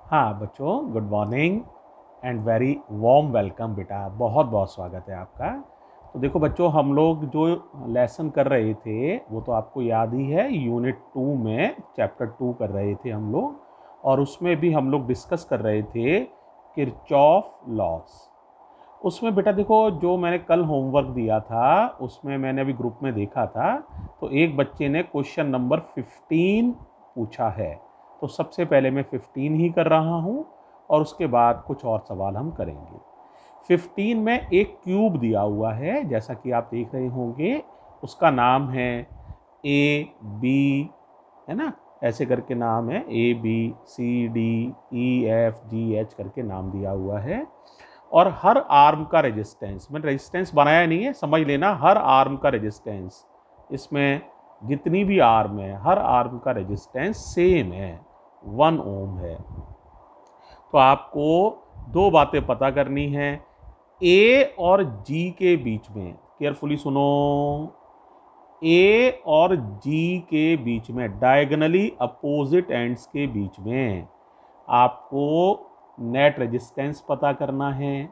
हाँ बच्चों, good morning and very warm welcome बेटा। बहुत बहुत स्वागत है आपका। तो देखो बच्चों, हम लोग जो लेसन कर रहे थे वो तो आपको याद ही है। यूनिट 2 में चैप्टर 2 कर रहे थे हम लोग, और उसमें भी हम लोग डिस्कस कर रहे थे किरचॉफ लॉस। उसमें बेटा देखो, जो मैंने कल होमवर्क दिया था उसमें मैंने अभी ग्रुप में देखा था, तो एक बच्चे ने क्वेश्चन नंबर 15 पूछा है। तो सबसे पहले मैं 15 ही कर रहा हूँ, और उसके बाद कुछ और सवाल हम करेंगे। 15 में एक क्यूब दिया हुआ है, जैसा कि आप देख रहे होंगे। उसका नाम है ए बी, है ना, ऐसे करके नाम है, A B C D E F G H करके नाम दिया हुआ है। और हर आर्म का रेजिस्टेंस, मैंने रेजिस्टेंस बनाया नहीं है, समझ लेना, हर आर्म का रेजिस्टेंस, इसमें जितनी भी आर्म है हर आर्म का रेजिस्टेंस सेम है, 1 ओम है। तो आपको दो बातें पता करनी है। ए और जी के बीच में, केयरफुली सुनो, ए और जी के बीच में, डायगनली अपोजिट एंड्स के बीच में आपको नेट रेजिस्टेंस पता करना है।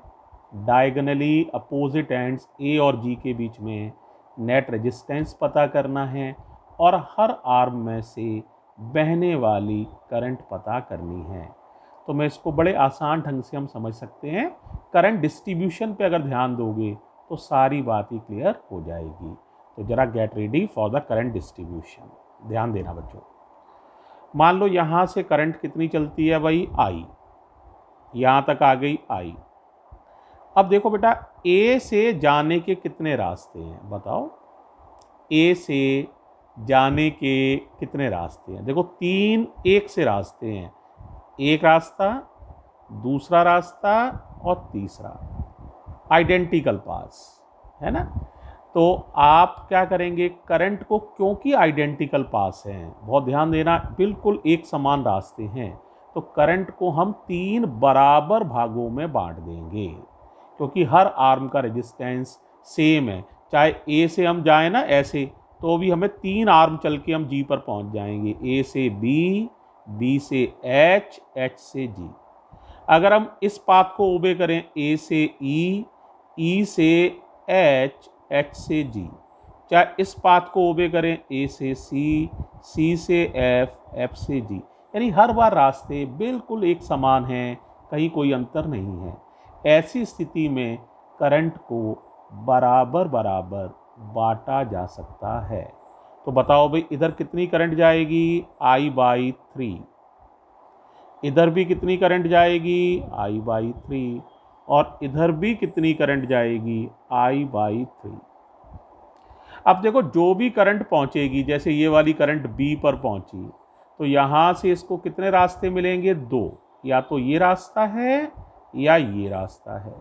डायगनली अपोजिट एंड्स ए और जी के बीच में नेट रेजिस्टेंस पता करना है, और हर आर्म में से बहने वाली करंट पता करनी है। तो मैं इसको बड़े आसान ढंग से हम समझ सकते हैं। करंट डिस्ट्रीब्यूशन पे अगर ध्यान दोगे तो सारी बात ही क्लियर हो जाएगी। तो जरा get ready for the current distribution. ध्यान देना बच्चों। मान लो यहाँ से करंट कितनी चलती है भाई, आई, यहाँ तक आ गई आई। अब देखो बेटा, ए से जाने के कितने रास्ते हैं बताओ। ए से जाने के कितने रास्ते हैं? देखो, तीन एक से रास्ते हैं। एक रास्ता, दूसरा रास्ता और तीसरा, आइडेंटिकल पास, है ना। तो आप क्या करेंगे, करंट को, क्योंकि आइडेंटिकल पास हैं, बहुत ध्यान देना, बिल्कुल एक समान रास्ते हैं, तो करंट को हम 3 बराबर भागों में बांट देंगे, क्योंकि हर आर्म का रेजिस्टेंस सेम है। चाहे ए से हम जाएं ना ऐसे, तो भी हमें 3 आर्म चल के हम जी पर पहुंच जाएंगे। ए से बी, बी से एच, एच से जी। अगर हम इस पाथ को ओबे करें, ए से ई से एच, एच से जी, चाहे इस पाथ को ओबे करें, ए से सी से एफ, एफ से जी, यानी हर बार रास्ते बिल्कुल एक समान हैं, कहीं कोई अंतर नहीं है। ऐसी स्थिति में करंट को बराबर बराबर बांटा जा सकता है। तो बताओ भाई, इधर कितनी करंट जाएगी, I/3। इधर भी कितनी करंट जाएगी, I/3। और इधर भी कितनी करंट जाएगी, I/3। अब देखो, जो भी करंट पहुंचेगी, जैसे ये वाली करंट बी पर पहुंची, तो यहां से इसको कितने रास्ते मिलेंगे, 2। या तो ये रास्ता है या ये रास्ता है।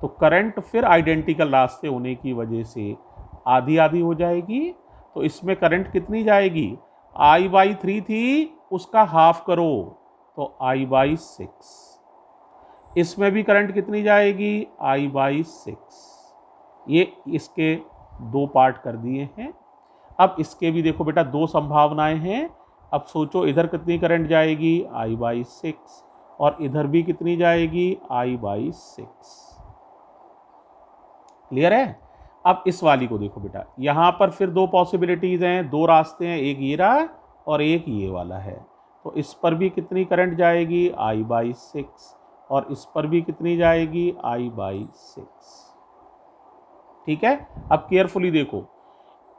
तो करंट फिर आइडेंटिकल रास्ते होने की वजह से आधी आधी हो जाएगी। तो इसमें करंट कितनी जाएगी, I/3 थी, उसका हाफ करो तो I/6। इसमें भी करंट कितनी जाएगी, I/6। ये इसके 2 पार्ट कर दिए हैं। अब इसके भी देखो बेटा, 2 संभावनाएं हैं। अब सोचो, इधर कितनी करंट जाएगी, I/6, और इधर भी कितनी जाएगी, I/6। क्लियर है। अब इस वाली को देखो बेटा, यहां पर फिर 2 पॉसिबिलिटीज हैं, 2 रास्ते हैं, एक ये रहा और एक ये वाला है। तो इस पर भी कितनी करंट जाएगी, I/6, और इस पर भी कितनी जाएगी, I/6। ठीक है। अब केयरफुली देखो,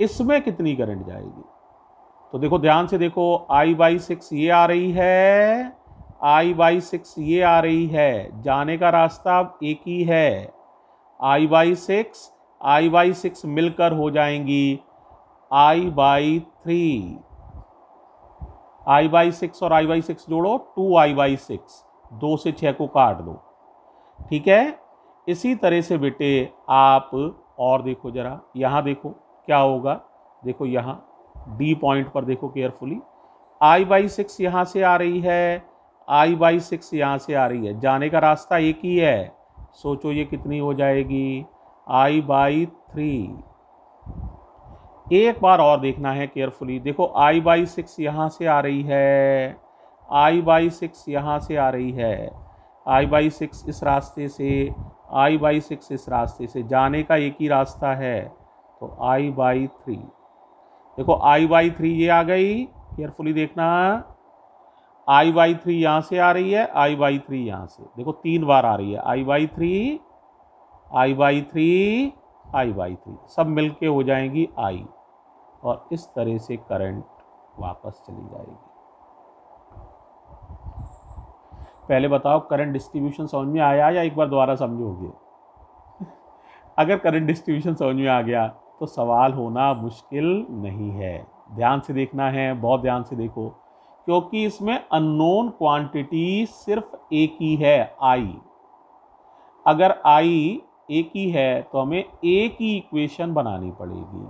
इसमें कितनी करंट जाएगी। तो देखो, ध्यान से देखो, I/6 ये आ रही है, I/6 ये आ रही है, जाने का रास्ता एक ही है। I/6 मिलकर हो जाएंगी I/3। I/6 और I/6 जोड़ो, 2I/6, 2 से 6 को काट दो। ठीक है। इसी तरह से बेटे आप और देखो, जरा यहां देखो क्या होगा। देखो यहां डी पॉइंट पर देखो केयरफुली, I/6 यहां से आ रही है, I/6 यहां से आ रही है, जाने का रास्ता एक ही है। सोचो ये कितनी हो जाएगी, I/3। एक बार और देखना है केयरफुली, देखो I/6 यहां से आ रही है, I/6 यहाँ से आ रही है, I/6 इस रास्ते से, I/6 इस रास्ते से, जाने का एक ही रास्ता है, तो I/3। देखो I/3 ये आ गई, केयरफुली देखना, I/3 यहाँ से आ रही है, I/3 यहाँ से, देखो 3 बार आ रही है, I/3, I/3, I/3, सब मिलके हो जाएंगी I, और इस तरह से करंट वापस चली जाएगी। पहले बताओ करंट डिस्ट्रीब्यूशन समझ में आया या एक बार दोबारा समझोगे? अगर करंट डिस्ट्रीब्यूशन समझ में आ गया तो सवाल होना मुश्किल नहीं है। ध्यान से देखना है, बहुत ध्यान से देखो, क्योंकि इसमें अननोन क्वांटिटी सिर्फ एक ही है, I। अगर I एक ही है तो हमें एक ही इक्वेशन बनानी पड़ेगी,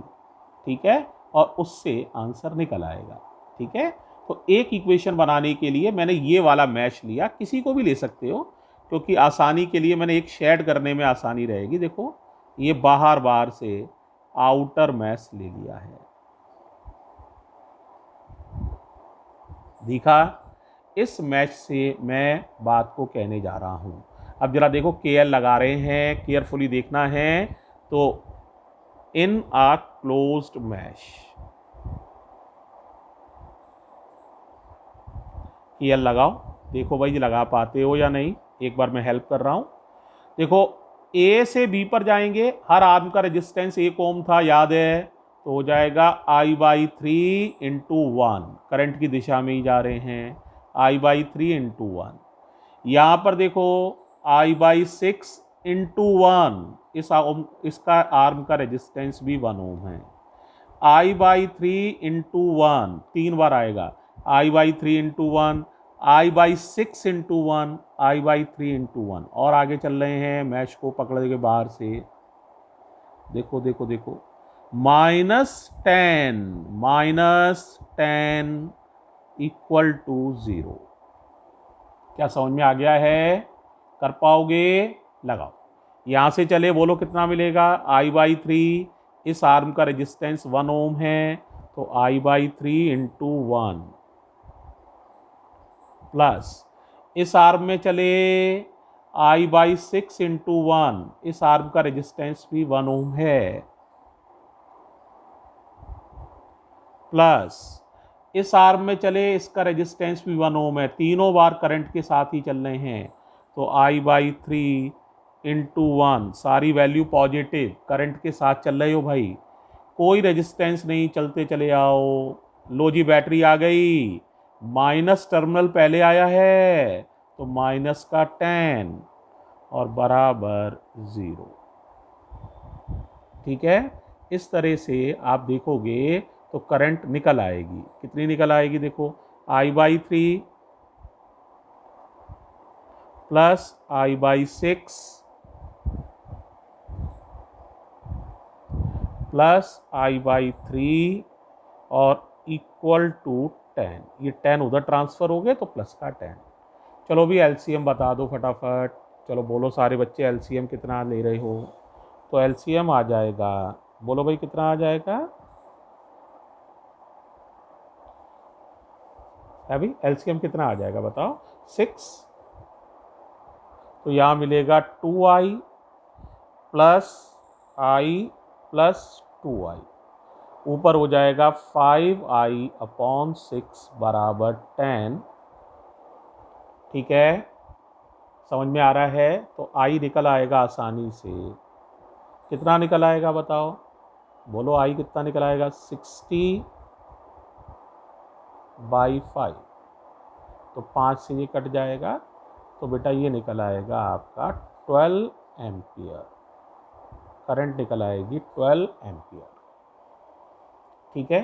ठीक है, और उससे आंसर निकल आएगा, ठीक है। तो एक इक्वेशन बनाने के लिए मैंने ये वाला मैश लिया, किसी को भी ले सकते हो, क्योंकि आसानी के लिए मैंने एक शेड करने में आसानी रहेगी। देखो ये बाहर बाहर से आउटर मैश ले लिया है, दिखा? इस मैश से मैं बात को कहने जा रहा हूं। अब जरा देखो, केएल लगा रहे हैं, केयरफुली देखना है। तो इन आ क्लोज्ड मैश, केएल लगाओ, देखो भाई लगा पाते हो या नहीं, एक बार मैं हेल्प कर रहा हूं। देखो ए से बी पर जाएंगे, हर आर्म का रेजिस्टेंस 1 ओम था, याद है, तो हो जाएगा I/3 इंटू 1, करंट की दिशा में ही जा रहे हैं, I/3 इंटू 1। यहाँ पर देखो I/6 इंटू 1, इसका आर्म का रेजिस्टेंस भी 1 ओम है, I/3 इंटू 1 3 बार आएगा, I/3 into 1, I/6 into 1, I/3 into 1। और आगे चल रहे हैं, मैश को पकड़ के बाहर से, देखो देखो देखो, -10 इक्वल टू 0। क्या समझ में आ गया है? कर पाओगे? लगाओ, यहां से चले, बोलो कितना मिलेगा? I/3, इस आर्म का रेजिस्टेंस 1 ओम है, तो I/3 इंटू 1, प्लस इस आर्म में चले I/6 इंटू 1, इस आर्म का रेजिस्टेंस भी 1 ओम है, प्लस इस आर्म में चले, इसका रेजिस्टेंस भी 1 ओम है, तीनों बार करंट के साथ ही चल रहे हैं, तो I/3 इंटू 1, सारी वैल्यू पॉजिटिव, करंट के साथ चल रहे हो भाई, कोई रेजिस्टेंस नहीं, चलते चले आओ। लो जी, बैटरी आ गई, माइनस टर्मिनल पहले आया है, तो माइनस का 10 और बराबर 0, ठीक है। इस तरह से आप देखोगे तो करंट निकल आएगी, कितनी निकल आएगी? देखो I/3 plus I/6 plus I/3 और इक्वल टू 10, ये 10 उधर ट्रांसफर हो गए तो प्लस का 10। चलो भी एलसीएम बता दो फटाफट, चलो बोलो सारे बच्चे एलसीएम कितना ले रहे हो? तो एलसीएम आ जाएगा, बोलो भाई कितना आ जाएगा? अभी एलसीएम कितना आ जाएगा बताओ? 6, तो यहाँ मिलेगा 2I plus I plus 2I, ऊपर हो जाएगा 5I/6 बराबर 10, ठीक है। समझ में आ रहा है? तो I निकल आएगा आसानी से, कितना निकल आएगा बताओ? बोलो I कितना निकल आएगा? 60/5, तो 5 से ये कट जाएगा, तो बेटा ये निकल आएगा आपका 12 एम्पियर, करंट निकल आएगी 12 एम्पियर, ठीक है।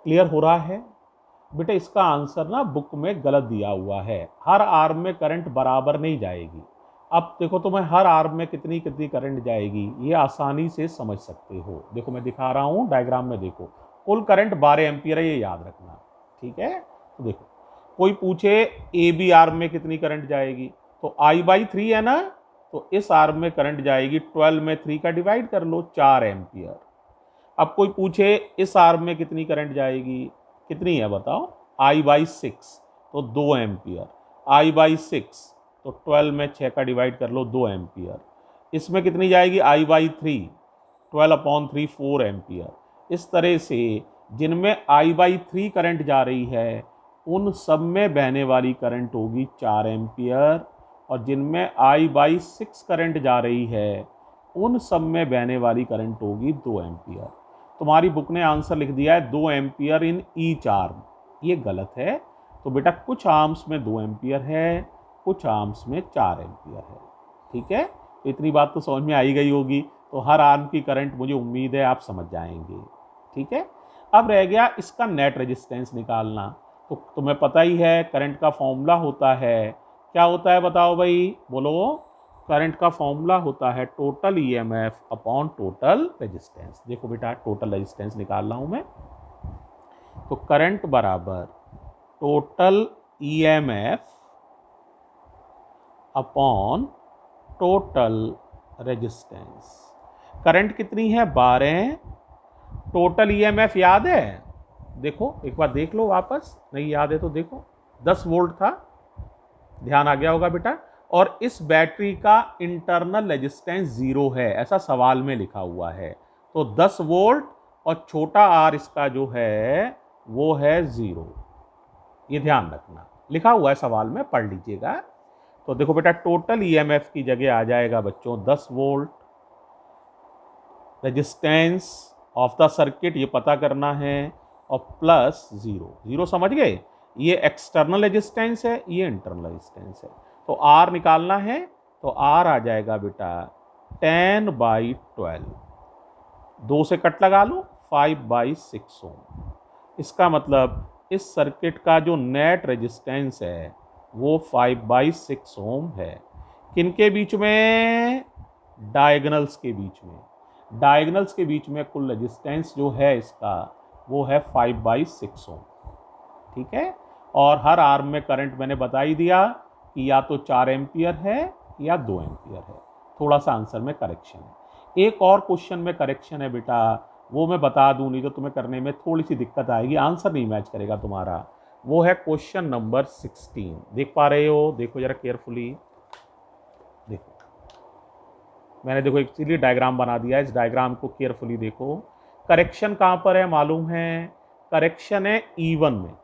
क्लियर हो रहा है बेटा? इसका आंसर ना बुक में गलत दिया हुआ है, हर आर्म में करंट बराबर नहीं जाएगी। अब देखो तुम्हें हर आर्म में कितनी कितनी करंट जाएगी ये आसानी से समझ सकते हो। देखो मैं दिखा रहा हूँ डायग्राम में, देखो कुल करंट 12 एम्पियर है, ये याद रखना, ठीक है। तो देखो कोई पूछे ए बी आर्म में कितनी करंट जाएगी, तो I/3 है ना, तो इस आर्म में करंट जाएगी 12 में 3 का डिवाइड कर लो, 4 एम्पियर। अब कोई पूछे इस आर्म में कितनी करंट जाएगी, कितनी है बताओ? I/6, तो 2 एम्पियर, I/6 तो 12 में 6 का डिवाइड कर लो 2 एम्पियर। इसमें कितनी जाएगी I/3, 12/3 4 एम्पियर। इस तरह से जिनमें I/3 करंट जा रही है उन सब में बहने वाली करंट होगी 4 एम्पियर, और जिनमें I/6 करंट जा रही है उन सब में बहने वाली करंट होगी 2 एम्पियर। तुम्हारी बुक ने आंसर लिख दिया है 2 एम्पियर इन ईच आर्म, ये गलत है। तो बेटा कुछ आर्म्स में 2 एम्पियर है, कुछ आर्म्स में 4 एम्पियर है। ठीक है, तो इतनी बात तो समझ में आई गई होगी। तो हर आर्म की करंट मुझे उम्मीद है आप समझ जाएंगे। ठीक है, अब रह गया इसका नेट रेजिस्टेंस निकालना। तो तुम्हें पता ही है करंट का फॉर्मूला होता है, क्या होता है बताओ भाई, बोलो। करंट का फॉर्मूला होता है total EMF upon total resistance. देखो बेटा टोटल रेजिस्टेंस निकाल रहा हूं मैं, तो करंट बराबर total EMF upon total resistance. Current कितनी है 12, टोटल ईएमएफ याद है, देखो एक बार देख लो वापस, नहीं याद है तो देखो 10 वोल्ट था, ध्यान आ गया होगा बेटा। और इस बैटरी का इंटरनल रेजिस्टेंस 0 है, ऐसा सवाल में लिखा हुआ है। तो 10 वोल्ट और छोटा आर इसका जो है वो है 0, ये ध्यान रखना, लिखा हुआ है सवाल में, पढ़ लीजिएगा। तो देखो बेटा टोटल ईएमएफ की जगह आ जाएगा बच्चों 10 volt, resistance of the circuit ये पता करना है, और प्लस 0 समझ गए, ये एक्सटर्नल रेजिस्टेंस है, ये इंटरनल रेजिस्टेंस है। तो आर निकालना है, तो आर आ जाएगा बेटा 10/12, 2 से कट लगा लो 5/6 ओम। इसका मतलब इस सर्किट का जो नेट रेजिस्टेंस है वो 5/6 ओम है। किनके बीच में, डायगोनल्स के बीच में। डायगोनल्स के बीच में कुल रेजिस्टेंस जो है इसका वो है 5/6 ओम। ठीक है, और हर आर्म में करंट मैंने बता ही दिया कि या तो 4 एम्पियर है या 2 एम्पियर है। थोड़ा सा आंसर में करेक्शन है, एक और क्वेश्चन में करेक्शन है बेटा, वो मैं बता दूं, नहीं तो तुम्हें करने में थोड़ी सी दिक्कत आएगी, आंसर नहीं मैच करेगा तुम्हारा। वो है क्वेश्चन नंबर 16, देख पा रहे हो, देखो जरा केयरफुली देखो, मैंने देखो इसीलिए डायग्राम बना दिया है, इस डायग्राम को केयरफुली देखो। करेक्शन कहाँ पर है मालूम है, करेक्शन है E1 में।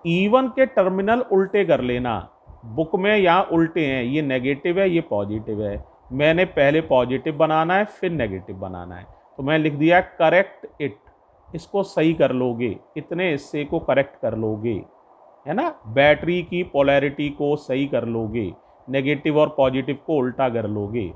E1 के टर्मिनल उल्टे कर लेना, बुक में यहाँ उल्टे हैं, ये नेगेटिव है ये पॉजिटिव है, मैंने पहले पॉजिटिव बनाना है फिर नेगेटिव बनाना है। तो मैं लिख दिया करेक्ट इट, इसको सही कर लोगे, इतने हिस्से को करेक्ट कर लोगे, है ना, बैटरी की पोलैरिटी को सही कर लोगे, नेगेटिव और पॉजिटिव को उल्टा कर लोगे,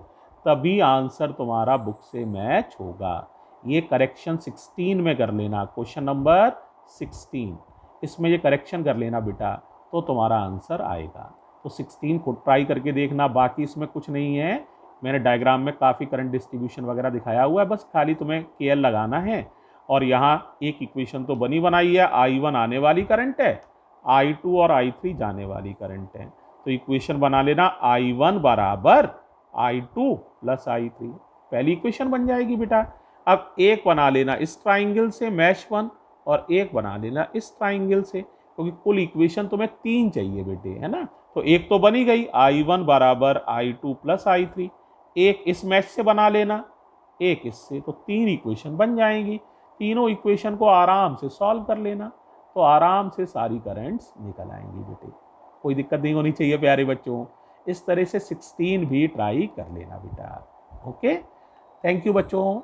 तभी आंसर तुम्हारा बुक से मैच होगा। ये करेक्शन 16 में कर लेना, क्वेश्चन नंबर 16, इसमें ये करेक्शन कर लेना बेटा, तो तुम्हारा आंसर आएगा। तो 16 को ट्राई करके देखना, बाकी इसमें कुछ नहीं है, मैंने डायग्राम में काफ़ी करंट डिस्ट्रीब्यूशन वगैरह दिखाया हुआ है, बस खाली तुम्हें KL लगाना है। और यहाँ एक इक्वेशन तो बनी बनाई है, I1 आने वाली करंट है, I2 और I3 जाने वाली करंट है। तो इक्वेशन बना लेना I1 बराबर I2 प्लस I3, पहली इक्वेशन बन जाएगी बेटा। अब एक बना लेना इस ट्राइंगल से मैश 1, और एक बना लेना इस ट्राइंगल से, क्योंकि कुल इक्वेशन तुम्हें 3 चाहिए बेटे, है ना। तो एक तो बनी गई I1 बराबर I2 प्लस I3, एक इस मैश से बना लेना, एक इससे, तो 3 इक्वेशन बन जाएंगी। तीनों इक्वेशन को आराम से सॉल्व कर लेना, तो आराम से सारी करंट्स निकल आएंगी बेटे, कोई दिक्कत नहीं होनी चाहिए प्यारे बच्चों। इस तरह से 16 भी ट्राई कर लेना बेटा। ओके, थैंक यू बच्चों।